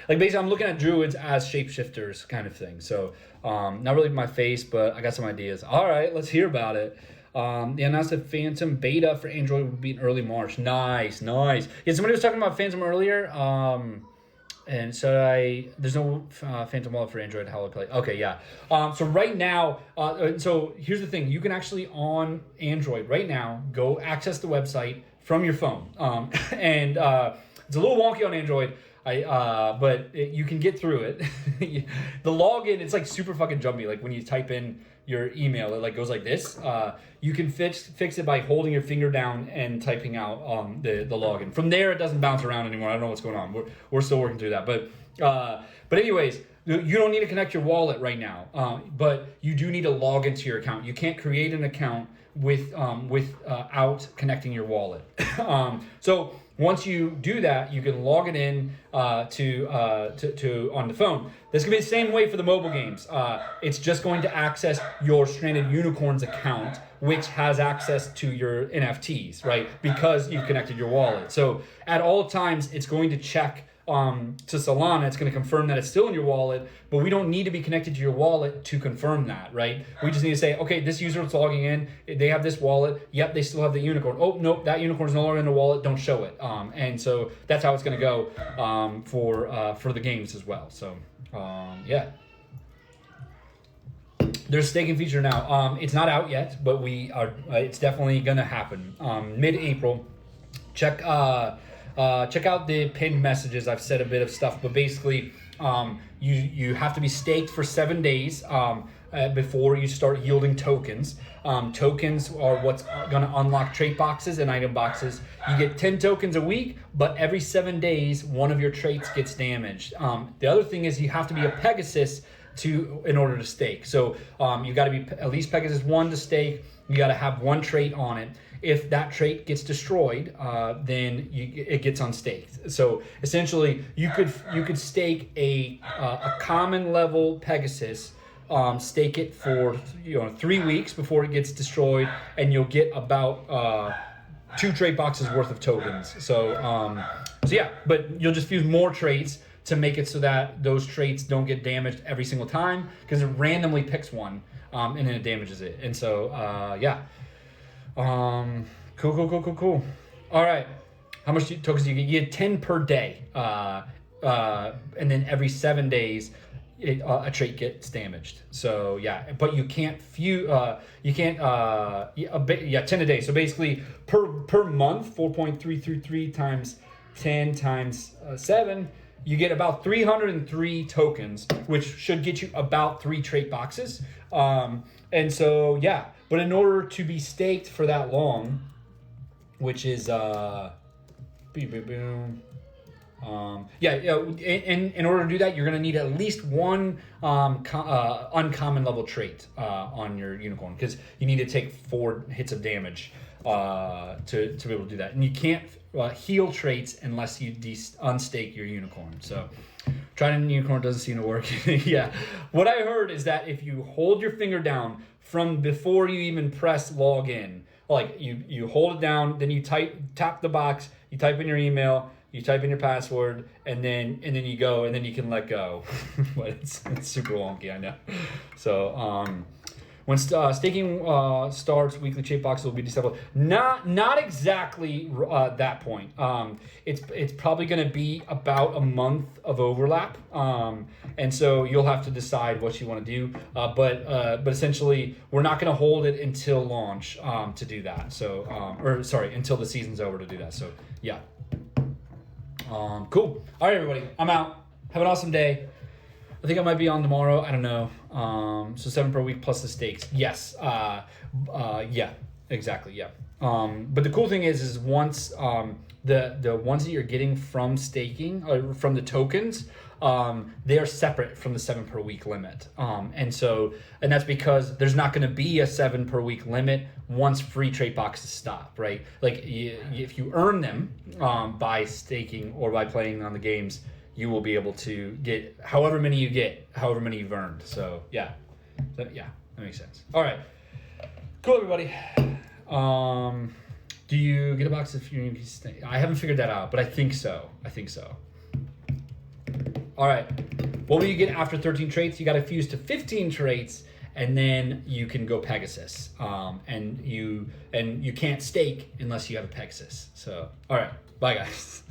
Like basically, I'm looking at druids as shapeshifters, kind of thing. So not really my face, but I got some ideas. All right, let's hear about it. They announced that Phantom beta for Android would be in early March. Nice. Yeah, somebody was talking about Phantom earlier. And so there's no Phantom wallet for Android. How to play? Okay, yeah. So right now, so here's the thing: you can actually on Android right now go access the website from your phone. And it's a little wonky on Android. But you can get through it. The login, it's like super fucking jumpy. Like when you type in your email, it like goes like this. You can fix it by holding your finger down and typing out the login. From there, it doesn't bounce around anymore. I don't know what's going on. We're still working through that. But anyways, you don't need to connect your wallet right now. But you do need to log into your account. You can't create an account without connecting your wallet. So once you do that, you can log it in to on the phone. This can be the same way for the mobile games. It's just going to access your Stranded Unicorns account, which has access to your NFTs, right? Because you've connected your wallet. So at all times, it's going to check to Solana. It's going to confirm that it's still in your wallet, but we don't need to be connected to your wallet to confirm that, right? We just need to say, okay, this user is logging in. They have this wallet. Yep, they still have the unicorn. Oh, nope, that unicorn is no longer in the wallet. Don't show it. And so that's how it's going to go for the games as well. So, yeah. There's a staking feature now. It's not out yet, but it's definitely going to happen. Mid-April. Check out the pinned messages. I've said a bit of stuff, but basically, you have to be staked for 7 days before you start yielding tokens. Tokens are what's going to unlock trait boxes and item boxes. You get 10 tokens a week, but every 7 days, one of your traits gets damaged. The other thing is you have to be a Pegasus in order to stake. So you got to be at least Pegasus 1 to stake. You got to have one trait on it. If that trait gets destroyed, then it gets unstaked. So essentially, you could stake a common level Pegasus, stake it for 3 weeks before it gets destroyed, and you'll get about 2 trait boxes worth of tokens. So yeah, but you'll just fuse more traits to make it so that those traits don't get damaged every single time, because it randomly picks one and then it damages it. And so yeah. Cool. All right. How much tokens do you get? You get 10 per day. And then every 7 days, a trait gets damaged. So yeah, but you can't 10 a day. So basically per month, 4.333 times 10 times 7, you get about 303 tokens, which should get you about 3 trait boxes. And so yeah, but in order to be staked for that long, which is in order to do that, you're going to need at least one uncommon level trait on your unicorn, because you need to take 4 hits of damage to be able to do that. And you can't heal traits unless you unstake your unicorn. So trying unicorn doesn't seem to work. Yeah. What I heard is that if you hold your finger down from before you even press login, like you hold it down, then you tap the box, you type in your email, you type in your password, and then you go, and then you can let go. But it's super wonky, I know. So when staking starts, weekly trade boxes will be disabled. Not exactly that point. It's probably going to be about a month of overlap, and so you'll have to decide what you want to do. But essentially, we're not going to hold it until launch to do that. So until the season's over to do that. So yeah. Cool. All right, everybody. I'm out. Have an awesome day. I think I might be on tomorrow. I don't know. So 7 per week plus the stakes. Yes. Yeah. Exactly. Yeah. But the cool thing is once the ones that you're getting from staking or from the tokens, they are separate from the 7 per week limit. And that's because there's not going to be a 7 per week limit once free trade boxes stop, right? Like if you earn them by staking or by playing on the games, you will be able to get however many you've earned. So yeah, that makes sense. All right, cool, everybody. Do you get a box if you stay? I haven't figured that out, but I think so. All right, what will you get after 13 traits? You got to fuse to 15 traits, and then you can go Pegasus. And you can't stake unless you have a Pegasus. So all right, bye guys.